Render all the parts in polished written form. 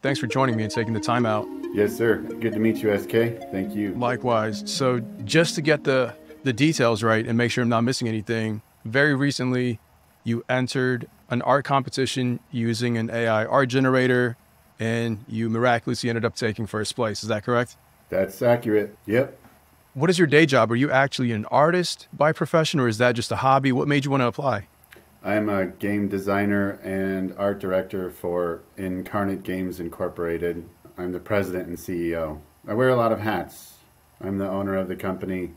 Thanks for joining me and taking the time out. Yes, sir. Good to meet you, SK. Thank you. Likewise. So just to get the details right and make sure I'm not missing anything, very recently you entered an art competition using an AI art generator and you miraculously ended up taking first place. Is that correct? That's accurate. Yep. What is your day job? Are you actually an artist by profession, or is that just a hobby? What made you want to apply? I'm a game designer and art director for Incarnate Games Incorporated. I'm the president and CEO. I wear a lot of hats. I'm the owner of the company.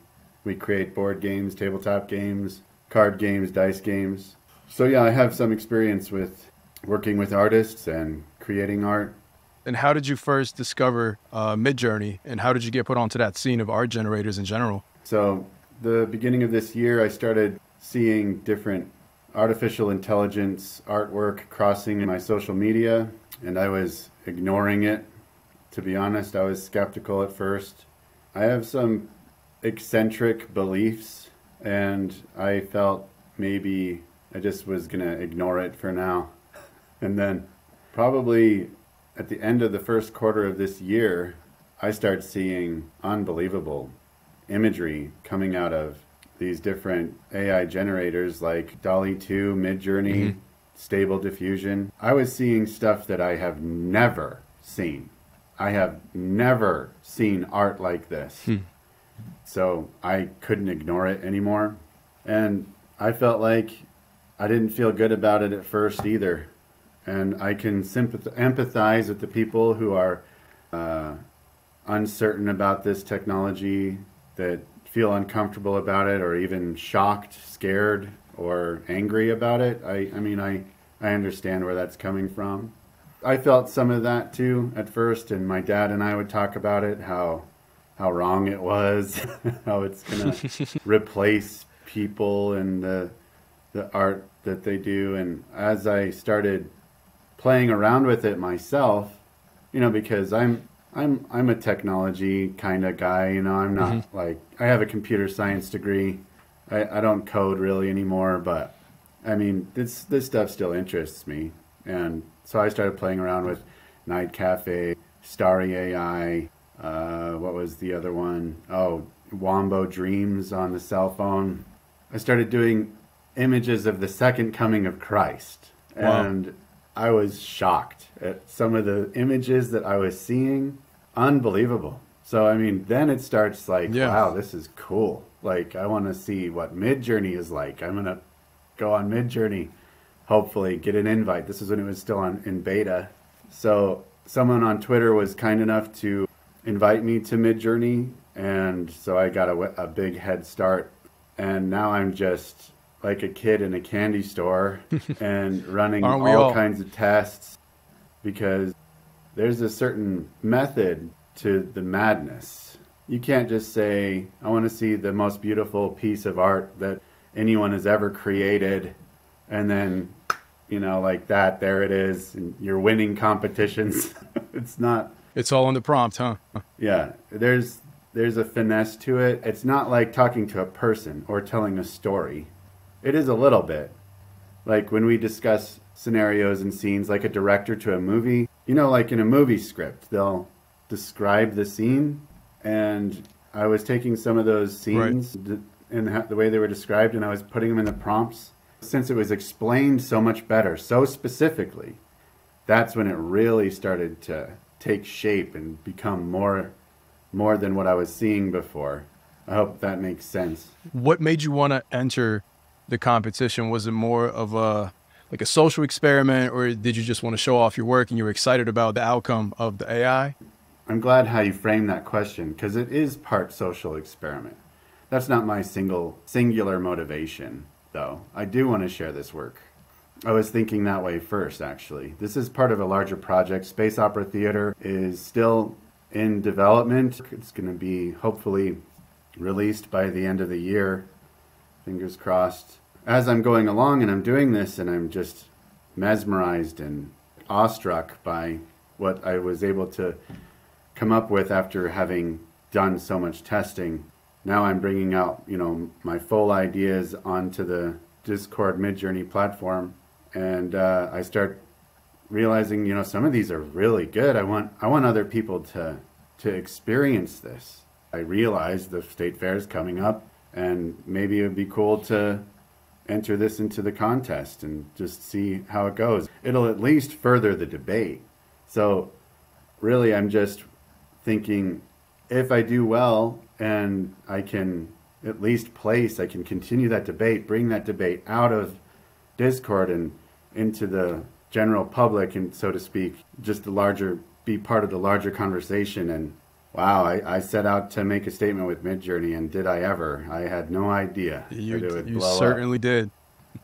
We create board games, tabletop games, card games, dice games. So yeah, I have some experience with working with artists and creating art. And how did you first discover Midjourney, and how did you get put onto that scene of art generators in general? So the beginning of this year, I started seeing different artificial intelligence artwork crossing my social media, and I was ignoring it. To be honest, I was skeptical at first. I have some eccentric beliefs, and I felt maybe I just was going to ignore it for now. And then probably at the end of the first quarter of this year, I started seeing unbelievable imagery coming out of these different AI generators like DALL-E 2, Midjourney, Stable Diffusion. I was seeing stuff that I have never seen. I have never seen art like this. So I couldn't ignore it anymore. And I felt like I didn't feel good about it at first either. And I can empathize with the people who are uncertain about this technology, that feel uncomfortable about it, or even shocked, scared, or angry about it. I understand where that's coming from. I felt some of that too at first, and my dad and I would talk about it, how wrong it was, how it's going to replace people and the art that they do. And as I started playing around with it myself, because I'm a technology kind of guy, I'm not like, I have a computer science degree. I don't code really anymore, but this stuff still interests me. And so I started playing around with Night Cafe, Starry AI, what was the other one? Oh, Wombo Dreams on the cell phone. I started doing images of the second coming of Christ. Wow. And I was shocked at some of the images that I was seeing. Unbelievable. So, then it starts like, wow, this is cool. Like, I want to see what Midjourney is like. I'm going to go on Midjourney, hopefully get an invite. This is when it was still in beta. So someone on Twitter was kind enough to invite me to Midjourney. And so I got a big head start. And now I'm just like a kid in a candy store and running all kinds of tests, because there's a certain method to the madness. You can't just say, I want to see the most beautiful piece of art that anyone has ever created, and then, like that, there it is, and you're winning competitions. It's all in the prompt, huh? Yeah, there's a finesse to it. It's not like talking to a person or telling a story. It is a little bit. Like when we discuss scenarios and scenes, like a director to a movie, like in a movie script, they'll describe the scene. And I was taking some of those scenes and the way they were described, and I was putting them in the prompts. Since it was explained so much better, so specifically, that's when it really started to take shape and become more than what I was seeing before. I hope that makes sense. What made you want to enter the competition? Was it more of a social experiment, or did you just want to show off your work and you were excited about the outcome of the AI? I'm glad how you framed that question, because it is part social experiment. That's not my singular motivation, though. I do want to share this work. I was thinking that way first, actually. This is part of a larger project. Space Opera Theater is still in development. It's going to be hopefully released by the end of the year. Fingers crossed. As I'm going along and I'm doing this, and I'm just mesmerized and awestruck by what I was able to come up with after having done so much testing. Now I'm bringing out, my full ideas onto the Discord Midjourney platform, and I start realizing, some of these are really good. I want other people to experience this. I realized the state fair is coming up, and maybe it would be cool to enter this into the contest and just see how it goes. It'll at least further the debate. So really, I'm just thinking, if I do well and I can at least place, I can continue that debate, bring that debate out of Discord and into the general public, and so to speak, just be part of the larger conversation. And wow, I set out to make a statement with Midjourney, and did I ever? I had no idea that it would You blow certainly up. did.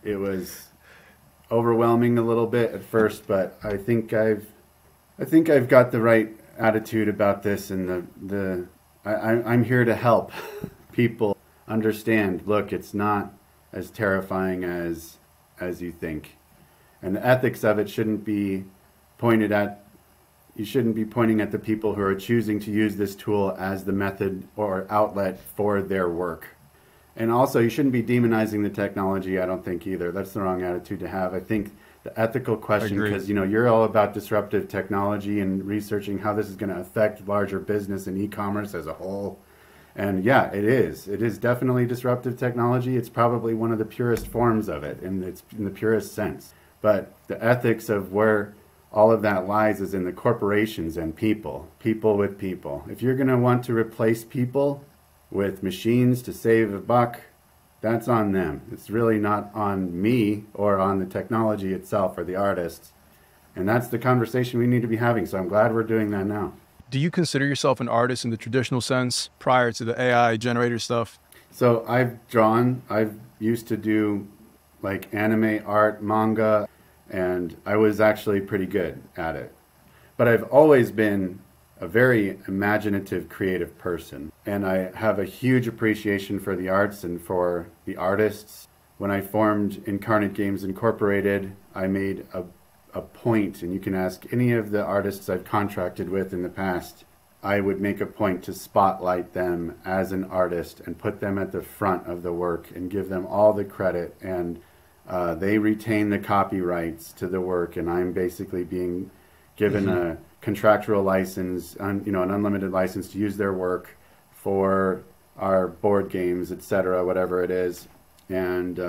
It was overwhelming a little bit at first, but I think I've got the right attitude about this, and I'm here to help people understand. Look, it's not as terrifying as you think, and the ethics of it shouldn't be pointed at. You shouldn't be pointing at the people who are choosing to use this tool as the method or outlet for their work. And also, you shouldn't be demonizing the technology, I don't think, either. That's the wrong attitude to have. I think the ethical question, because you're all about disruptive technology and researching how this is going to affect larger business and e-commerce as a whole. And yeah, it is. It is definitely disruptive technology. It's probably one of the purest forms of it, and it's in the purest sense. But the ethics of where all of that lies is in the corporations and people with people. If you're going to want to replace people with machines to save a buck, that's on them. It's really not on me or on the technology itself or the artists. And that's the conversation we need to be having. So I'm glad we're doing that now. Do you consider yourself an artist in the traditional sense prior to the AI generator stuff? So I've drawn. I've used to do like anime art, manga, and I was actually pretty good at it. But I've always been a very imaginative, creative person, and I have a huge appreciation for the arts and for the artists. When I formed Incarnate Games Incorporated, I made a point, and you can ask any of the artists I've contracted with in the past, I would make a point to spotlight them as an artist and put them at the front of the work and give them all the credit, and they retain the copyrights to the work, and I'm basically being given a contractual license, an unlimited license to use their work for our board games, etc., whatever it is. And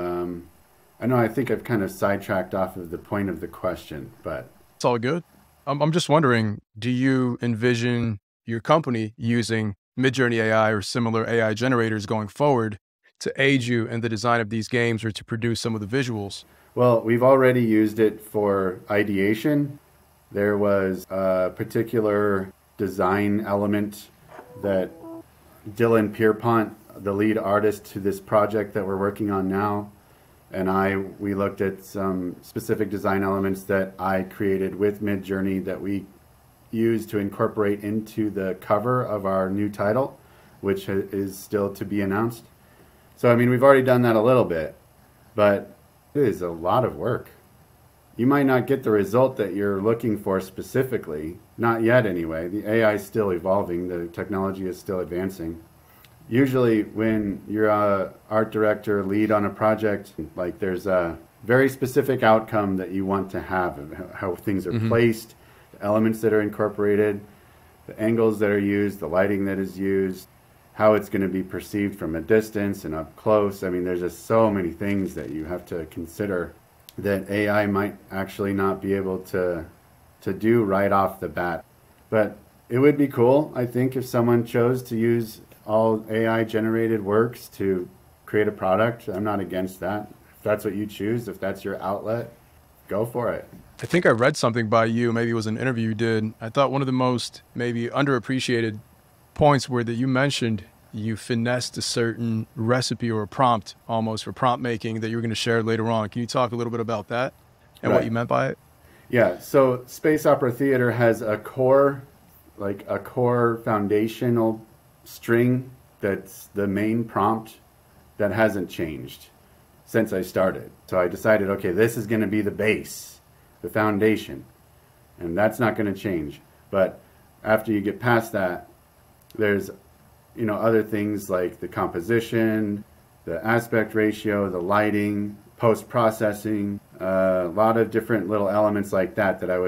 I think I've kind of sidetracked off of the point of the question, but it's all good. I'm just wondering, do you envision your company using Midjourney AI or similar AI generators going forward to aid you in the design of these games or to produce some of the visuals? Well, we've already used it for ideation. There was a particular design element that Dylan Pierpont, the lead artist to this project that we're working on now, and we looked at some specific design elements that I created with Midjourney that we used to incorporate into the cover of our new title, which is still to be announced. So, we've already done that a little bit, but it is a lot of work. You might not get the result that you're looking for specifically, not yet anyway. The AI is still evolving, the technology is still advancing. Usually when you're an art director, lead on a project, like there's a very specific outcome that you want to have, how things are placed, the elements that are incorporated, the angles that are used, the lighting that is used, how it's going to be perceived from a distance and up close. There's just so many things that you have to consider that AI might actually not be able to do right off the bat. But it would be cool, I think, if someone chose to use all AI-generated works to create a product. I'm not against that. If that's what you choose, if that's your outlet, go for it. I think I read something by you, maybe it was an interview you did. I thought one of the most maybe underappreciated points were that you mentioned you finessed a certain recipe or a prompt almost for prompt making that you were going to share later on. Can you talk a little bit about that and what you meant by it? Yeah, so Space Opera Theater has a core foundational string that's the main prompt that hasn't changed since I started. So I decided, okay, this is going to be the base, the foundation, and that's not going to change. But after you get past that, there's other things like the composition, the aspect ratio, the lighting, post-processing, a lot of different little elements like that that I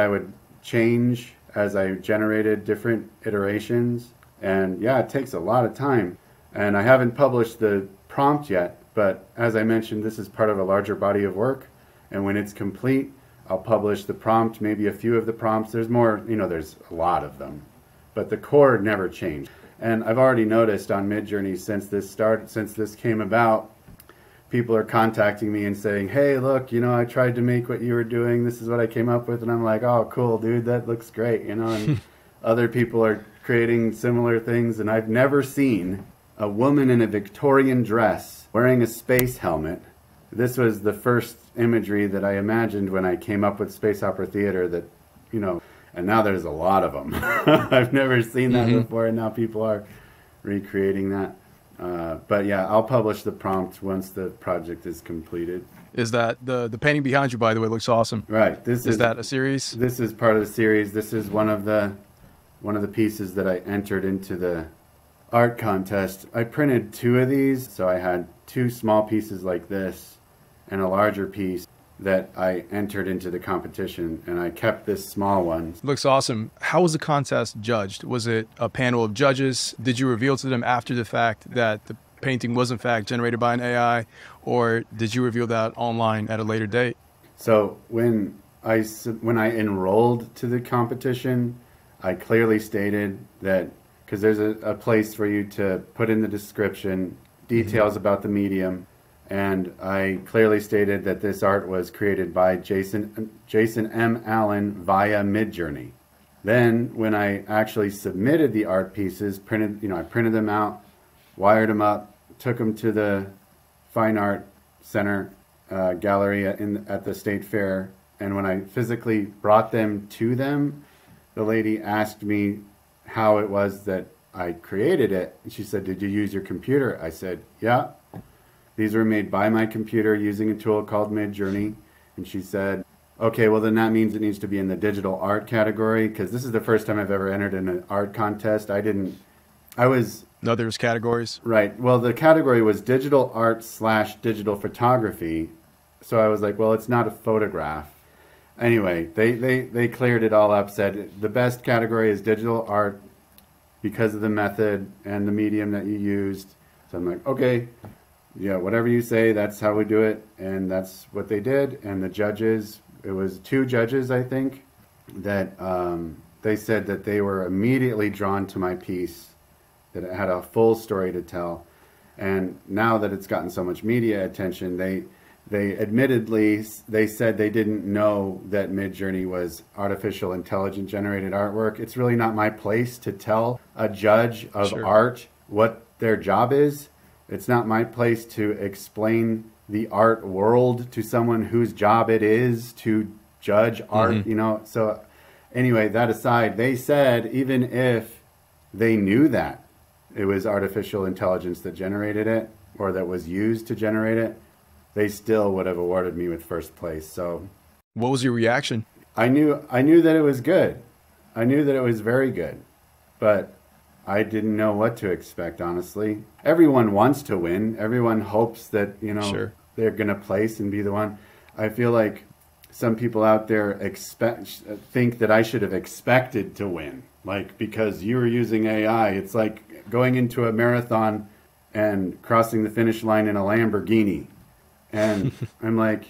would change as I generated different iterations. And yeah, it takes a lot of time. And I haven't published the prompt yet, but as I mentioned, this is part of a larger body of work. And when it's complete, I'll publish the prompt, maybe a few of the prompts. There's more, there's a lot of them, but the core never changed. And I've already noticed on Midjourney since this came about, people are contacting me and saying, hey, look, I tried to make what you were doing. This is what I came up with. And I'm like, oh, cool, dude, that looks great. And other people are creating similar things. And I've never seen a woman in a Victorian dress wearing a space helmet. This was the first imagery that I imagined when I came up with Space Opera Theater that, and now there's a lot of them. I've never seen that before, and now people are recreating that. But yeah, I'll publish the prompt once the project is completed. Is that the painting behind you, by the way, looks awesome. Right. Is that a series? This is part of the series. This is one of the pieces that I entered into the art contest. I printed 2 of these, so I had 2 small pieces like this and a larger piece that I entered into the competition, and I kept this small one. Looks awesome. How was the contest judged? Was it a panel of judges? Did you reveal to them after the fact that the painting was in fact generated by an AI, or did you reveal that online at a later date? So when I enrolled to the competition, I clearly stated that, because there's a place for you to put in the description details about the medium, and I clearly stated that this art was created by Jason M. Allen via Midjourney. Then, when I actually submitted the art pieces, I printed them out, wired them up, took them to the Fine Art Center gallery at the State Fair, and when I physically brought them to them, the lady asked me how it was that I created it. And she said, "Did you use your computer?" I said, "Yeah. These were made by my computer using a tool called Midjourney." And she said, "Okay, well then that means it needs to be in the digital art category, because this is the first time I've ever entered in an art contest." No, there's categories. Right. Well, the category was digital art / digital photography. So I was like, well, it's not a photograph. Anyway, they cleared it all up, said the best category is digital art because of the method and the medium that you used. So I'm like, okay, yeah, whatever you say, that's how we do it. And that's what they did. And the judges, it was 2 judges, I think, that they said that they were immediately drawn to my piece, that it had a full story to tell. And now that it's gotten so much media attention, they admittedly, they said they didn't know that Midjourney was artificial intelligence generated artwork. It's really not my place to tell a judge of art what their job is. It's not my place to explain the art world to someone whose job it is to judge art, So anyway, that aside, they said even if they knew that it was artificial intelligence that generated it, or that was used to generate it, they still would have awarded me with first place. So what was your reaction? I knew that it was good. I knew that it was very good, but I didn't know what to expect, honestly. Everyone wants to win. Everyone hopes that, they're going to place and be the one. I feel like some people out there think that I should have expected to win. Like, because you were using AI, it's like going into a marathon and crossing the finish line in a Lamborghini. And I'm like,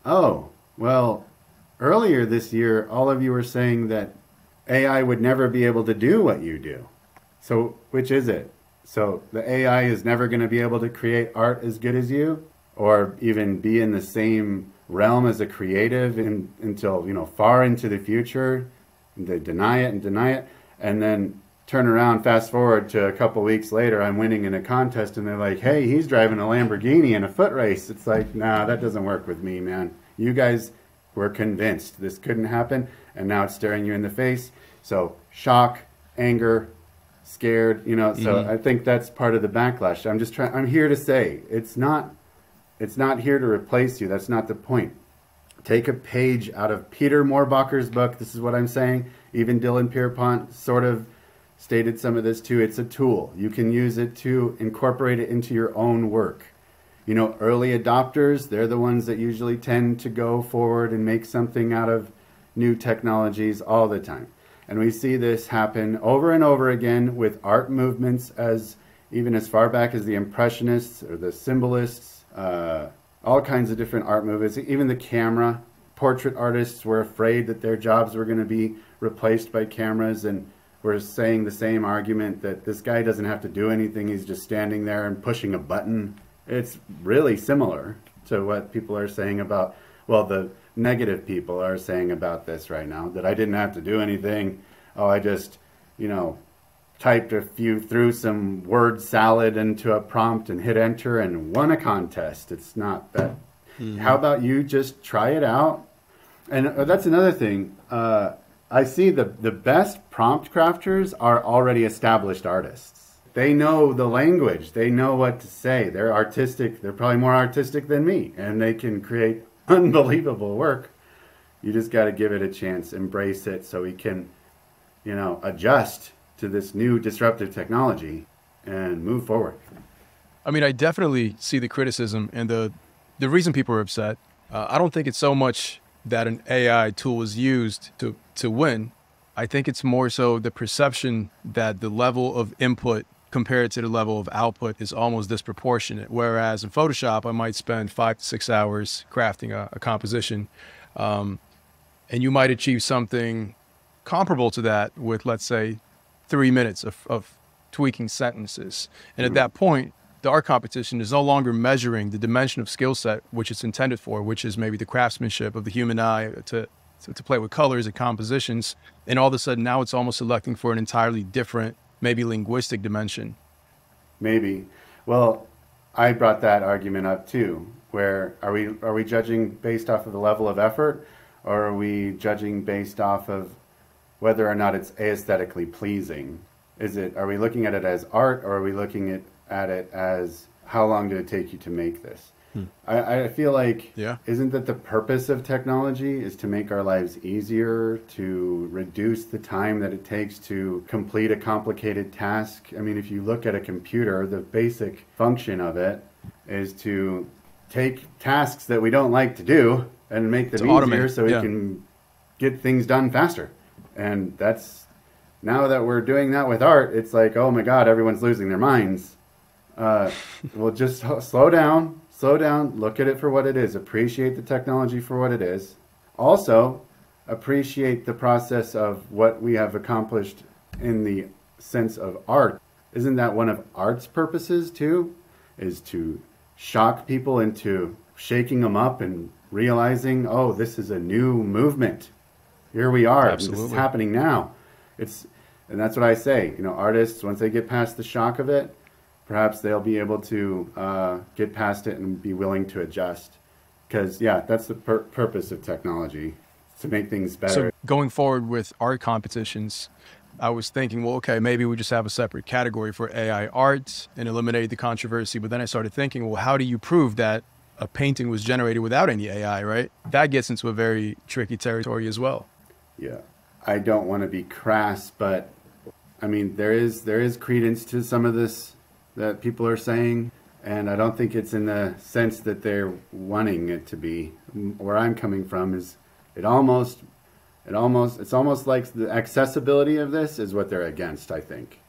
oh, well, earlier this year, all of you were saying that AI would never be able to do what you do. So which is it? So the AI is never going to be able to create art as good as you, or even be in the same realm as a creative until, far into the future. And they deny it. And then turn around, fast forward to a couple weeks later, I'm winning in a contest, and they're like, hey, he's driving a Lamborghini in a foot race. It's like, nah, that doesn't work with me, man. You guys were convinced this couldn't happen, and now it's staring you in the face. So shock, anger, scared, so I think that's part of the backlash. I'm here to say, it's not here to replace you. That's not the point. Take a page out of Peter Moorbacher's book. This is what I'm saying. Even Dylan Pierpont sort of stated some of this too. It's a tool. You can use it to incorporate it into your own work. early adopters, they're the ones that usually tend to go forward and make something out of new technologies all the time. And we see this happen over and over again with art movements, as even as far back as the Impressionists or the Symbolists, all kinds of different art movements. Even the camera, portrait artists were afraid that their jobs were going to be replaced by cameras, and were saying the same argument that this guy doesn't have to do anything, he's just standing there and pushing a button. It's really similar to what people are saying about, well, the negative people are saying about this right now, that I didn't have to do anything. Oh, I just, typed threw some word salad into a prompt and hit enter and won a contest. It's not that. How about you just try it out? And that's another thing. I see the best prompt crafters are already established artists. They know the language. They know what to say. They're artistic. They're probably more artistic than me, and they can create unbelievable work. You just got to give it a chance, embrace it, so we can, adjust to this new disruptive technology and move forward. I mean, I definitely see the criticism and the reason people are upset. I don't think it's so much that an AI tool was used to win. I think it's more so the perception that the level of input compared to the level of output is almost disproportionate. Whereas in Photoshop, I might spend 5 to 6 hours crafting a composition, and you might achieve something comparable to that with, let's say, 3 minutes of tweaking sentences. And at that point, the art competition is no longer measuring the dimension of skill set, which it's intended for, which is maybe the craftsmanship of the human eye to play with colors and compositions. And all of a sudden now it's almost selecting for an entirely different, maybe linguistic dimension. Maybe. Well, I brought that argument up too, where are we judging based off of the level of effort, or are we judging based off of whether or not it's aesthetically pleasing? Are we looking at it as art, or are we looking at it as how long did it take you to make this? I feel like, isn't that the purpose of technology, is to make our lives easier, to reduce the time that it takes to complete a complicated task? I mean, if you look at a computer, the basic function of it is to take tasks that we don't like to do and make them easier so we can get things done faster. And now that we're doing that with art, it's like, oh my God, everyone's losing their minds. Well, just slow down, look at it for what it is, appreciate the technology for what it is. Also, appreciate the process of what we have accomplished in the sense of art. Isn't that one of art's purposes too? Is to shock people into shaking them up and realizing, oh, this is a new movement. Here we are. This is happening now. And that's what I say. Artists, once they get past the shock of it, perhaps they'll be able to get past it and be willing to adjust. Because, that's the purpose of technology, to make things better. So going forward with art competitions, I was thinking, well, okay, maybe we just have a separate category for AI art and eliminate the controversy. But then I started thinking, well, how do you prove that a painting was generated without any AI, right? That gets into a very tricky territory as well. Yeah, I don't want to be crass, but I mean, there is credence to some of this that people are saying, and I don't think it's in the sense that they're wanting it to be. Where I'm coming from is it's almost like the accessibility of this is what they're against. I think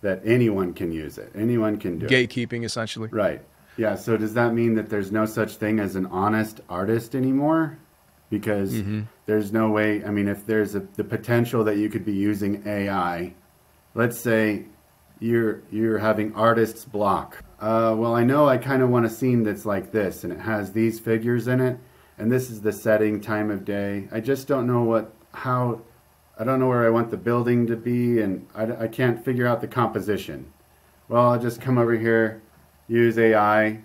that anyone can use it, anyone can do it. Gatekeeping, essentially. Right. Yeah. So does that mean that there's no such thing as an honest artist anymore? Because there's no way. I mean, if there's the potential that you could be using AI, let's say you're having artist's block. Well, I know I kind of want a scene that's like this, and it has these figures in it, and this is the setting, time of day. I just don't know I don't know where I want the building to be, and I can't figure out the composition. Well, I'll just come over here, use AI,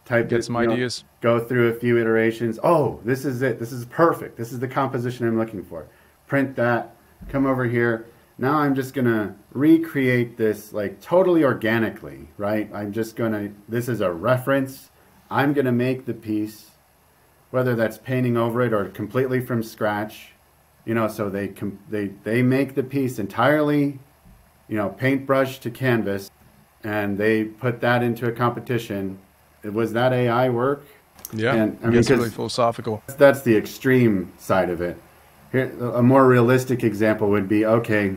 get some ideas, go through a few iterations. Oh, this is it. This is perfect. This is the composition I'm looking for. Print that, come over here. Now I'm just going to recreate this like totally organically, right? This is a reference. I'm going to make the piece, whether that's painting over it or completely from scratch, so they make the piece entirely, paintbrush to canvas, and they put that into a competition, Was that AI work? Yeah, And I it mean, gets really because philosophical. that's the extreme side of it. Here, a more realistic example would be, okay,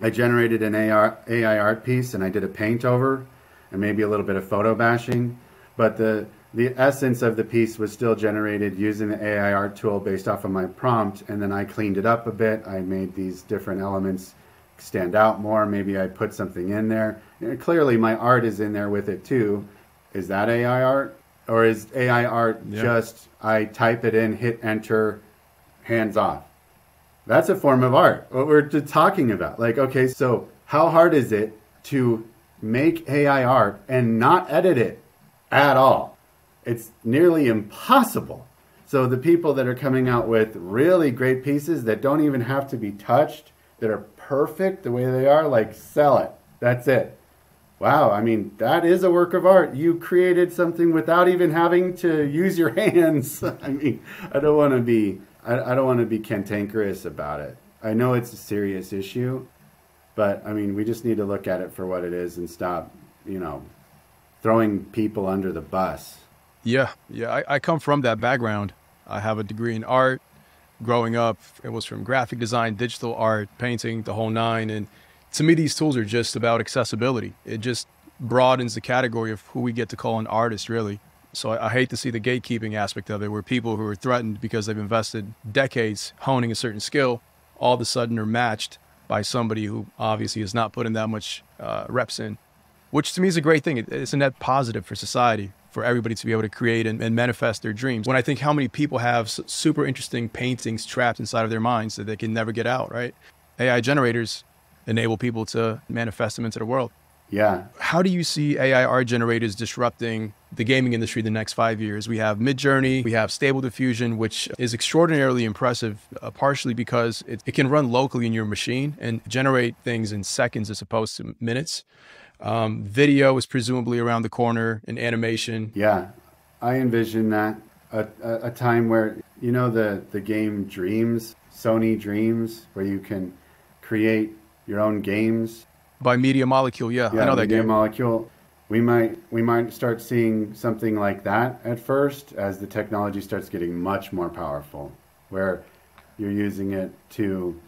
I generated an AI art piece and I did a paint over and maybe a little bit of photo bashing, but the essence of the piece was still generated using the AI art tool based off of my prompt, and then I cleaned it up a bit. I made these different elements stand out more. Maybe I put something in there. Clearly, my art is in there with it too. Is that AI art? Or is AI art Yeah. just I type it in, hit enter, hands off? That's a form of art. What we're just talking about. Like, okay, so how hard is it to make AI art and not edit it at all? It's nearly impossible. So the people that are coming out with really great pieces that don't even have to be touched, that are perfect the way they are, like, sell it. That's it. Wow, I mean, that is a work of art. You created something without even having to use your hands. I mean, I don't want to be cantankerous about it. I know it's a serious issue, but I mean, we just need to look at it for what it is and stop, throwing people under the bus. Yeah, yeah. I come from that background. I have a degree in art. Growing up, it was from graphic design, digital art, painting, the whole nine. And to me, these tools are just about accessibility. It just broadens the category of who we get to call an artist, really. So I hate to see the gatekeeping aspect of it, where people who are threatened because they've invested decades honing a certain skill, all of a sudden are matched by somebody who obviously has not put in that much reps in, which to me is a great thing. It's a net positive for society, for everybody to be able to create and manifest their dreams. When I think how many people have super interesting paintings trapped inside of their minds that they can never get out, right? AI generators enable people to manifest them into the world. Yeah. How do you see AI art generators disrupting the gaming industry the next 5 years? We have Midjourney, we have Stable Diffusion, which is extraordinarily impressive, partially because it can run locally in your machine and generate things in seconds as opposed to minutes. Video is presumably around the corner, and animation. Yeah, I envision that a time where, the game Dreams, Sony Dreams, where you can create your own games. By Media Molecule, yeah, I know that Media game. Molecule. We might start seeing something like that at first as the technology starts getting much more powerful, where you're using it to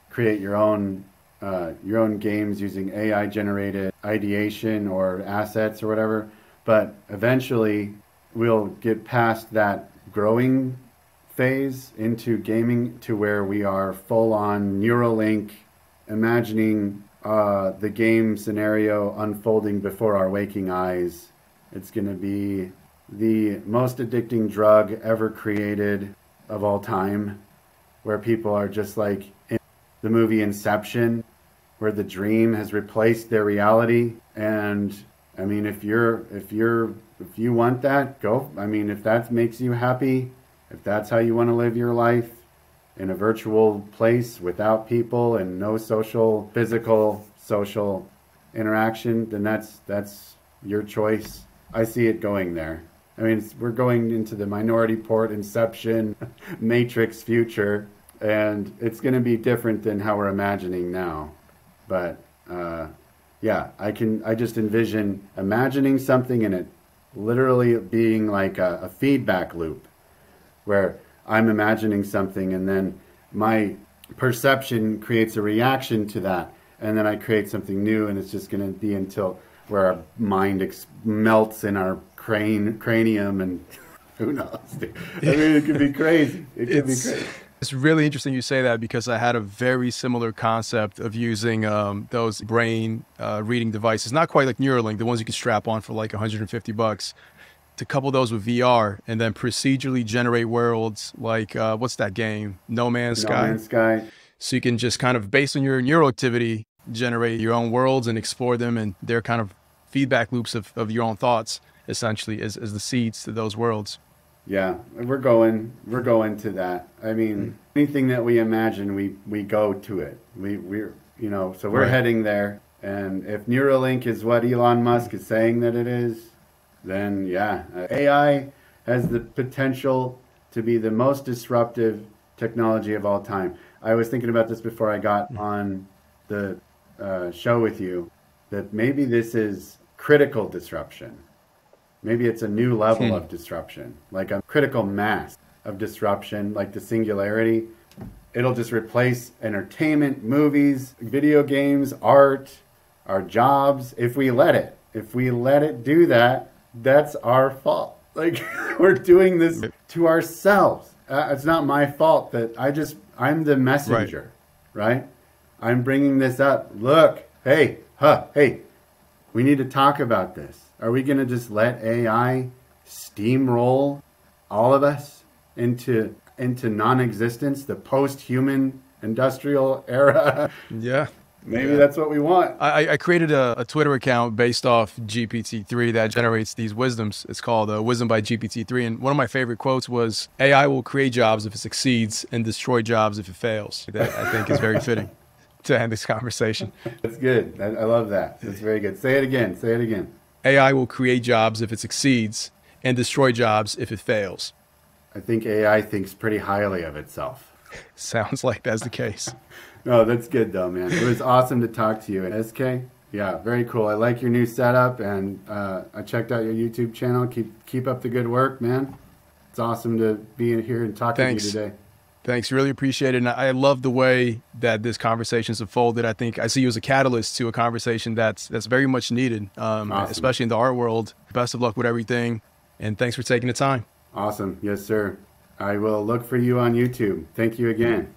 create your own games using AI generated ideation or assets or whatever. But eventually we'll get past that growing phase into gaming to where we are full on Neuralink, imagining the game scenario unfolding before our waking eyes. It's going to be the most addicting drug ever created of all time, where people are just like in the movie Inception, where the dream has replaced their reality. And I mean, if you want that, go. I mean, if that makes you happy, if that's how you want to live your life in a virtual place without people and no physical social interaction, then that's your choice. I see it going there. I mean, we're going into the Minority Report, Inception, Matrix future, and it's going to be different than how we're imagining now. But yeah, I just envision imagining something and it literally being like a feedback loop, where I'm imagining something and then my perception creates a reaction to that, and then I create something new, and it's just going to be until where our mind melts in our cranium, and who knows? I mean, it could be crazy. It could be crazy. It's really interesting you say that, because I had a very similar concept of using those brain reading devices, not quite like Neuralink, the ones you can strap on for like $150, to couple those with VR and then procedurally generate worlds like, what's that game? No Man's Sky. No Man's Sky. So you can just kind of, based on your neural activity, generate your own worlds and explore them, and they're kind of feedback loops of your own thoughts, essentially, as the seeds to those worlds. Yeah, we're going to that. I mean, anything that we imagine, we go to it. We're so we're Right. heading there. And if Neuralink is what Elon Musk is saying that it is, then yeah, AI has the potential to be the most disruptive technology of all time. I was thinking about this before I got on the show with you, that maybe this is critical disruption. Maybe it's a new level of disruption, like a critical mass of disruption, like the singularity. It'll just replace entertainment, movies, video games, art, our jobs, if we let it. If we let it do that, that's our fault. Like, we're doing this to ourselves. It's not my fault that I'm the messenger, right? I'm bringing this up. Look, hey, we need to talk about this. Are we going to just let AI steamroll all of us into non-existence, the post-human industrial era? Yeah. Maybe that's what we want. I created a Twitter account based off GPT-3 that generates these wisdoms. It's called Wisdom by GPT-3. And one of my favorite quotes was, AI will create jobs if it succeeds and destroy jobs if it fails. That I think is very fitting to end this conversation. That's good. I love that. That's very good. Say it again. Say it again. AI will create jobs if it succeeds and destroy jobs if it fails. I think AI thinks pretty highly of itself. Sounds like that's the case. No, that's good though, man. It was awesome to talk to you. And SK, yeah, very cool. I like your new setup, and I checked out your YouTube channel. Keep up the good work, man. It's awesome to be here and talk to you today. Thanks, really appreciate it. And I love the way that this conversation's unfolded. I think I see you as a catalyst to a conversation that's very much needed, awesome. Especially in the art world. Best of luck with everything, and thanks for taking the time. Awesome. Yes, sir. I will look for you on YouTube. Thank you again.